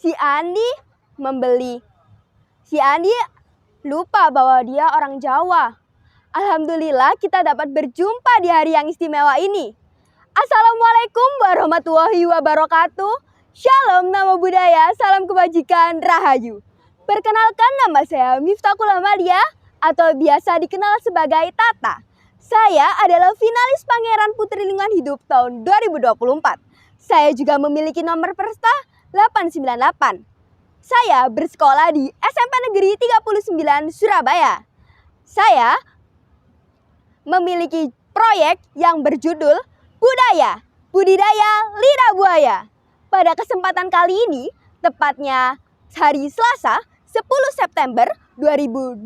Si Andi membeli. Si Andi lupa bahwa dia orang Jawa. Alhamdulillah kita dapat berjumpa di hari yang istimewa ini. Assalamualaikum warahmatullahi wabarakatuh. Shalom, nama budaya, salam kebajikan, rahayu. Perkenalkan, nama saya Miftahul Amalia atau biasa dikenal sebagai Tata. Saya adalah finalis Pangeran Putri Lingkungan Hidup tahun 2024. Saya juga memiliki nomor peserta 898. Saya bersekolah di SMP Negeri 39 Surabaya. Saya memiliki proyek yang berjudul Budidaya Lidah Buaya. Pada kesempatan kali ini, tepatnya hari Selasa 10 September 2024,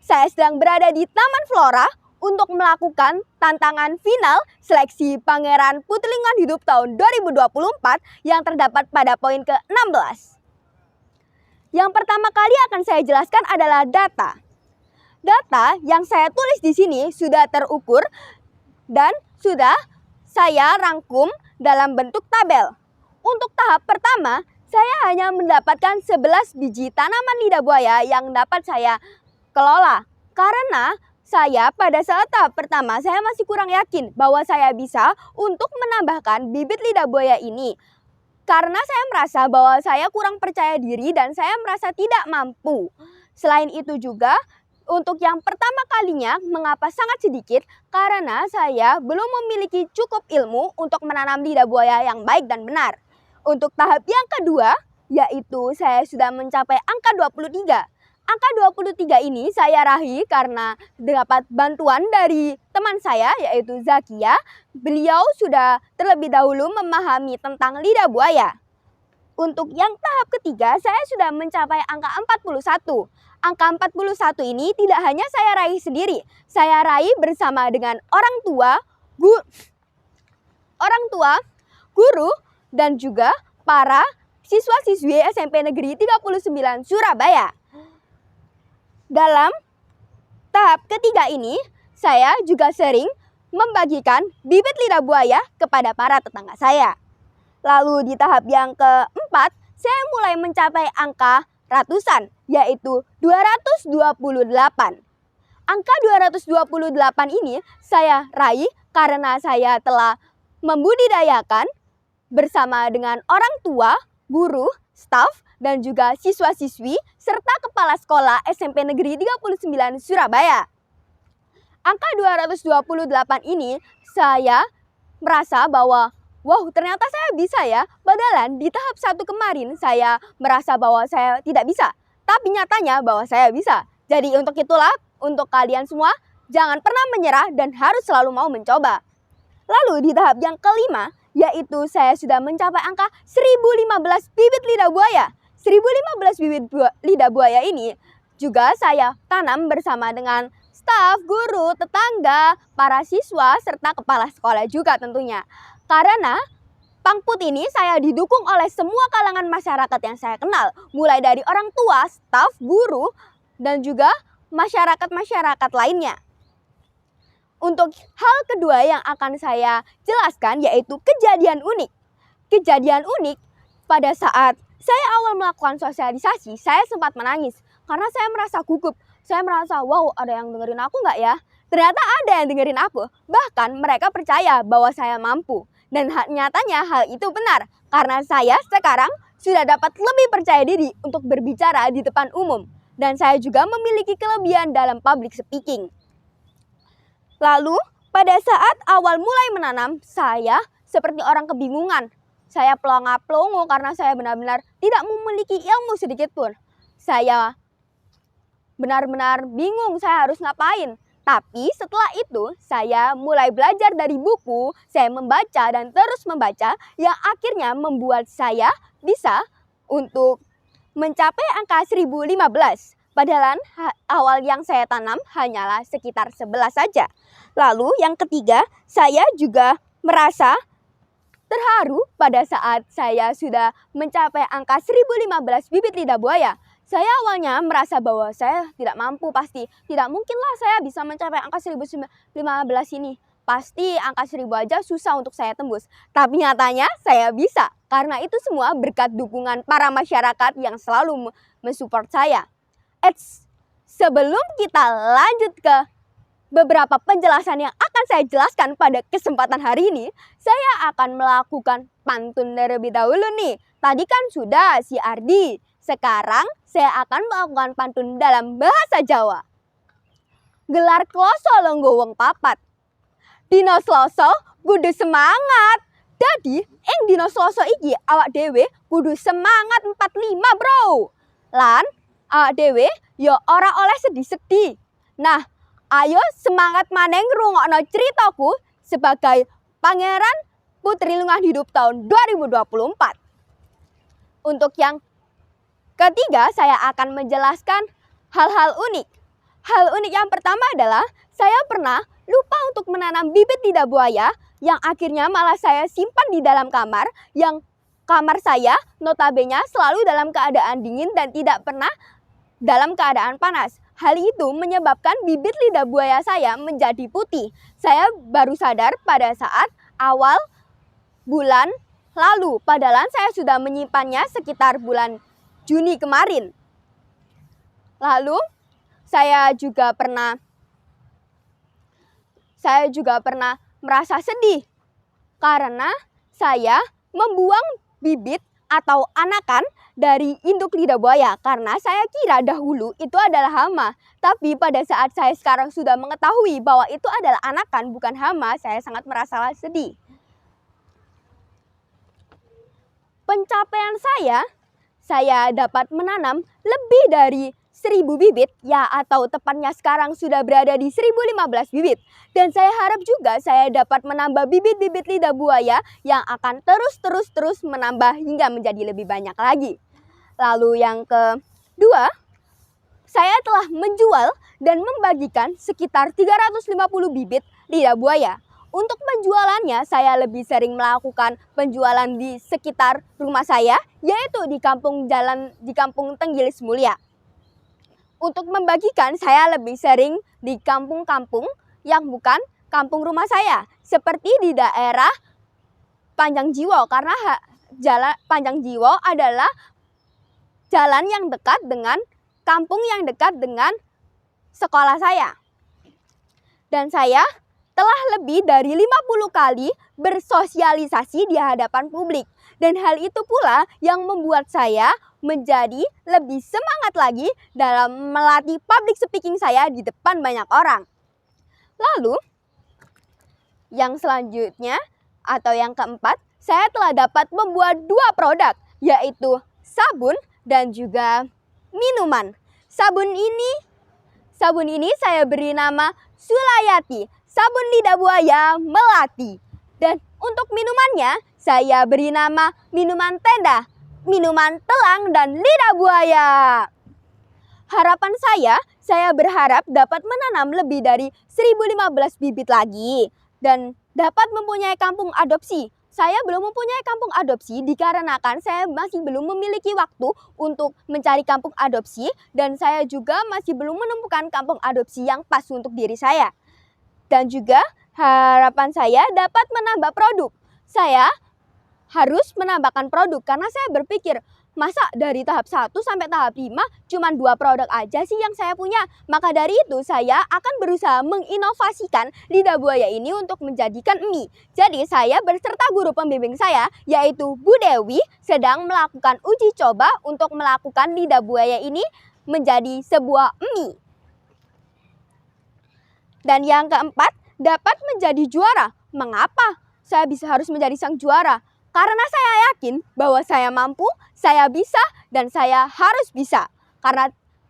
saya sedang berada di Taman Flora untuk melakukan tantangan final seleksi Pangeran Putri Lingkungan Hidup tahun 2024 yang terdapat pada poin ke-16. Yang pertama kali akan saya jelaskan adalah data. Data yang saya tulis di sini sudah terukur dan sudah saya rangkum dalam bentuk tabel. Untuk tahap pertama, saya hanya mendapatkan 11 biji tanaman lidah buaya yang dapat saya kelola. Karena saya pada saat tahap pertama saya masih kurang yakin bahwa saya bisa untuk menambahkan bibit lidah buaya ini. Karena saya merasa bahwa saya kurang percaya diri dan saya merasa tidak mampu. Selain itu juga untuk yang pertama kalinya mengapa sangat sedikit? Karena saya belum memiliki cukup ilmu untuk menanam lidah buaya yang baik dan benar. Untuk tahap yang kedua yaitu saya sudah mencapai angka 23. Angka 23 ini saya raih karena dapat bantuan dari teman saya yaitu Zakia. Beliau sudah terlebih dahulu memahami tentang lidah buaya. Untuk yang tahap ketiga saya sudah mencapai angka 41. Angka 41 ini tidak hanya saya raih sendiri. Saya raih bersama dengan orang tua, guru, dan juga para siswa-siswi SMP Negeri 39 Surabaya. Dalam tahap ketiga ini, saya juga sering membagikan bibit lidah buaya kepada para tetangga saya. Lalu di tahap yang keempat, saya mulai mencapai angka ratusan, yaitu 228. Angka 228 ini saya raih karena saya telah membudidayakan bersama dengan orang tua, guru, staf, dan juga siswa-siswi serta kepala sekolah SMP Negeri 39 Surabaya. Angka 228 ini saya merasa bahwa wow, ternyata saya bisa ya. Padahal di tahap 1 kemarin saya merasa bahwa saya tidak bisa. Tapi nyatanya bahwa saya bisa. Jadi untuk itulah, untuk kalian semua, jangan pernah menyerah dan harus selalu mau mencoba. Lalu di tahap yang kelima, yaitu saya sudah mencapai angka 1015 bibit lidah buaya. 1015 bibit lidah buaya ini juga saya tanam bersama dengan staf, guru, tetangga, para siswa, serta kepala sekolah juga tentunya. Karena Pangput ini saya didukung oleh semua kalangan masyarakat yang saya kenal. Mulai dari orang tua, staf, guru, dan juga masyarakat-masyarakat lainnya. Untuk hal kedua yang akan saya jelaskan yaitu kejadian unik. Kejadian unik pada saat saya awal melakukan sosialisasi, saya sempat menangis. Karena saya merasa gugup. Saya merasa, wow, ada yang dengerin aku nggak ya? Ternyata ada yang dengerin aku. Bahkan mereka percaya bahwa saya mampu. Dan nyatanya hal itu benar. Karena saya sekarang sudah dapat lebih percaya diri untuk berbicara di depan umum. Dan saya juga memiliki kelebihan dalam public speaking. Lalu pada saat awal mulai menanam, saya seperti orang kebingungan. Saya pelongo-pelongo karena saya benar-benar tidak memiliki ilmu sedikit pun. Saya benar-benar bingung saya harus ngapain. Tapi setelah itu saya mulai belajar dari buku, saya membaca dan terus membaca yang akhirnya membuat saya bisa untuk mencapai angka 1015. Padahal awal yang saya tanam hanyalah sekitar 11 saja. Lalu yang ketiga, saya juga merasa terharu pada saat saya sudah mencapai angka 1015 bibit lidah buaya. Saya awalnya merasa bahwa saya tidak mampu pasti. Tidak mungkinlah saya bisa mencapai angka 1015 ini. pasti angka 1000 aja susah untuk saya tembus. Tapi nyatanya saya bisa. Karena itu semua berkat dukungan para masyarakat yang selalu mensupport saya. Sebelum kita lanjut ke beberapa penjelasan yang akan saya jelaskan pada kesempatan hari ini, saya akan melakukan pantun terlebih dahulu nih. Tadi kan sudah si Ardi. Sekarang saya akan melakukan pantun dalam bahasa Jawa. Gelar kloso lenggo wong papat. Dino Sloso kudu semangat. Jadi ing dino Sloso iki awak dhewe kudu semangat 45, bro. Lan awak dhewe ya ora oleh sedih-sedih. Nah, ayo semangat maneng ngrungokno ceritaku sebagai Pangeran Putri Lungah Hidup tahun 2024. Untuk yang ketiga, saya akan menjelaskan hal-hal unik. Hal unik yang pertama adalah saya pernah lupa untuk menanam bibit lidah buaya yang akhirnya malah saya simpan di dalam kamar, yang kamar saya notabene selalu dalam keadaan dingin dan tidak pernah dalam keadaan panas. Hal itu menyebabkan bibit lidah buaya saya menjadi putih. Saya baru sadar pada saat awal bulan lalu, padahal saya sudah menyimpannya sekitar bulan Juni kemarin. Lalu saya juga pernah merasa sedih karena saya membuang bibit atau anakan dari induk lidah buaya karena saya kira dahulu itu adalah hama. Tapi pada saat saya sekarang sudah mengetahui bahwa itu adalah anakan bukan hama, saya sangat merasa sedih. Pencapaian saya dapat menanam lebih dari 1000 bibit, ya, atau tepatnya sekarang sudah berada di 1015 bibit. Dan saya harap juga saya dapat menambah bibit-bibit lidah buaya yang akan terus menambah hingga menjadi lebih banyak lagi. Lalu yang kedua, saya telah menjual dan membagikan sekitar 350 bibit lidah buaya. Untuk penjualannya, saya lebih sering melakukan penjualan di sekitar rumah saya, yaitu di kampung Tenggilis Mulia. Untuk membagikan, saya lebih sering di kampung-kampung yang bukan kampung rumah saya, seperti di daerah Panjang Jiwo, karena jalan Panjang Jiwo adalah jalan yang dekat dengan kampung yang dekat dengan sekolah saya. Dan saya telah lebih dari 50 kali bersosialisasi di hadapan publik. Dan hal itu pula yang membuat saya menjadi lebih semangat lagi dalam melatih public speaking saya di depan banyak orang. Lalu, yang selanjutnya atau yang keempat, saya telah dapat membuat 2 produk, yaitu sabun dan juga minuman. Sabun ini saya beri nama Sulayati, sabun lidah buaya melati. Dan untuk minumannya, saya beri nama minuman tenda, minuman telang dan lidah buaya. Harapan saya berharap dapat menanam lebih dari 1015 bibit lagi dan dapat mempunyai kampung adopsi. Saya belum mempunyai kampung adopsi dikarenakan saya masih belum memiliki waktu untuk mencari kampung adopsi dan saya juga masih belum menemukan kampung adopsi yang pas untuk diri saya. Dan juga harapan saya dapat menambah produk. Saya harus menambahkan produk karena saya berpikir, masa dari tahap 1 sampai tahap 5 cuma 2 produk aja sih yang saya punya. Maka dari itu saya akan berusaha menginovasikan lidah buaya ini untuk menjadikan mie. Jadi saya berserta guru pembimbing saya yaitu Bu Dewi sedang melakukan uji coba untuk melakukan lidah buaya ini menjadi sebuah mie. Dan yang keempat, dapat menjadi juara. Mengapa saya harus menjadi sang juara? Karena saya yakin bahwa saya mampu, saya bisa, dan saya harus bisa.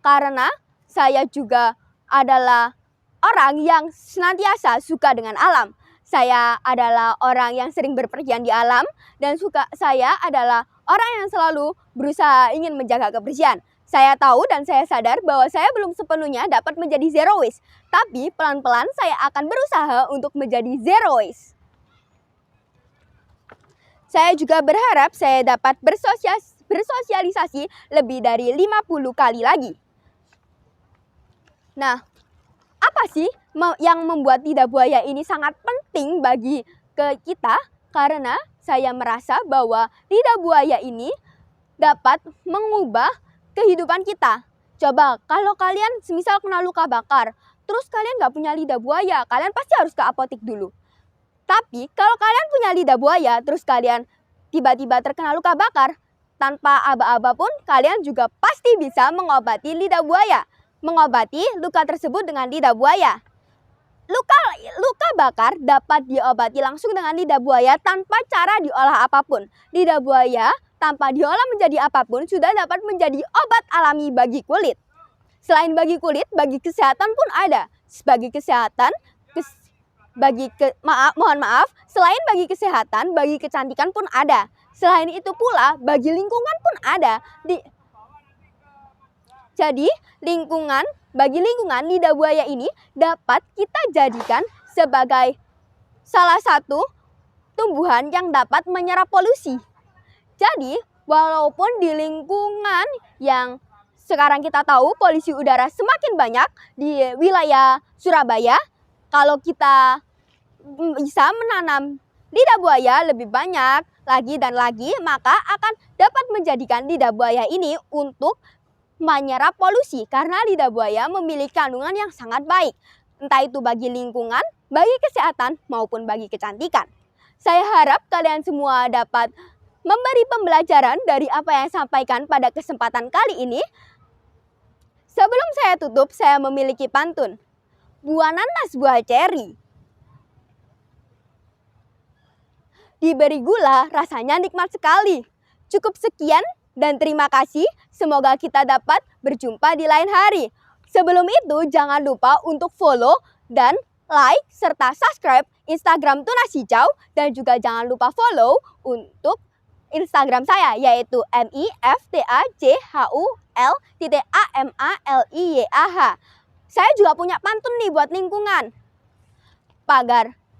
Karena saya juga adalah orang yang senantiasa suka dengan alam. Saya adalah orang yang sering berpergian di alam, dan saya adalah orang yang selalu berusaha ingin menjaga kebersihan. Saya tahu dan saya sadar bahwa saya belum sepenuhnya dapat menjadi zero waste. Tapi pelan-pelan saya akan berusaha untuk menjadi zero waste. Saya juga berharap saya dapat bersosialisasi lebih dari 50 kali lagi. Nah, Kenapa sih yang membuat lidah buaya ini sangat penting bagi kita? Karena saya merasa bahwa lidah buaya ini dapat mengubah kehidupan kita. Coba kalau kalian semisal kena luka bakar, terus kalian gak punya lidah buaya, kalian pasti harus ke apotek dulu. Tapi kalau kalian punya lidah buaya, terus kalian tiba-tiba terkena luka bakar, tanpa aba-aba pun kalian juga pasti bisa mengobati lidah buaya. Mengobati luka tersebut dengan lidah buaya. Luka bakar dapat diobati langsung dengan lidah buaya tanpa cara diolah apapun. Lidah buaya tanpa diolah menjadi apapun sudah dapat menjadi obat alami bagi kulit. Selain bagi kulit, bagi kesehatan pun ada. Bagi kesehatan, mohon maaf, selain bagi kesehatan, bagi kecantikan pun ada. Selain itu pula, bagi lingkungan pun ada. Jadi, bagi lingkungan, lidah buaya ini dapat kita jadikan sebagai salah satu tumbuhan yang dapat menyerap polusi. Jadi, walaupun di lingkungan yang sekarang kita tahu polusi udara semakin banyak di wilayah Surabaya, kalau kita bisa menanam lidah buaya lebih banyak lagi dan lagi, maka akan dapat menjadikan lidah buaya ini untuk menyerap polusi, karena lidah buaya memiliki kandungan yang sangat baik, entah itu bagi lingkungan, bagi kesehatan, maupun bagi kecantikan. Saya harap kalian semua dapat memberi pembelajaran dari apa yang saya sampaikan pada kesempatan kali ini. Sebelum saya tutup, saya memiliki pantun. Buah nanas, buah ceri, diberi gula rasanya nikmat sekali. Cukup sekian dan terima kasih. Semoga kita dapat berjumpa di lain hari. Sebelum itu jangan lupa untuk follow dan like serta subscribe Instagram Tunas Hijau, dan juga jangan lupa follow untuk Instagram saya yaitu miftachul.amaliyah. Saya juga punya pantun nih buat lingkungan.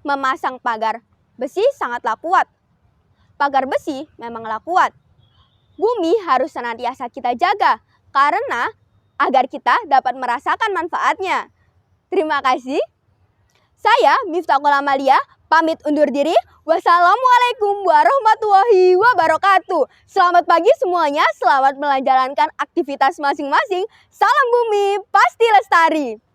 Memasang pagar besi sangatlah kuat. Pagar besi memanglah kuat. Bumi harus senantiasa kita jaga karena agar kita dapat merasakan manfaatnya. Terima kasih. Saya Miftachul Amaliyah pamit undur diri. Wassalamualaikum warahmatullahi wabarakatuh. Selamat pagi semuanya, selamat menjalankan aktivitas masing-masing. Salam bumi, pasti lestari.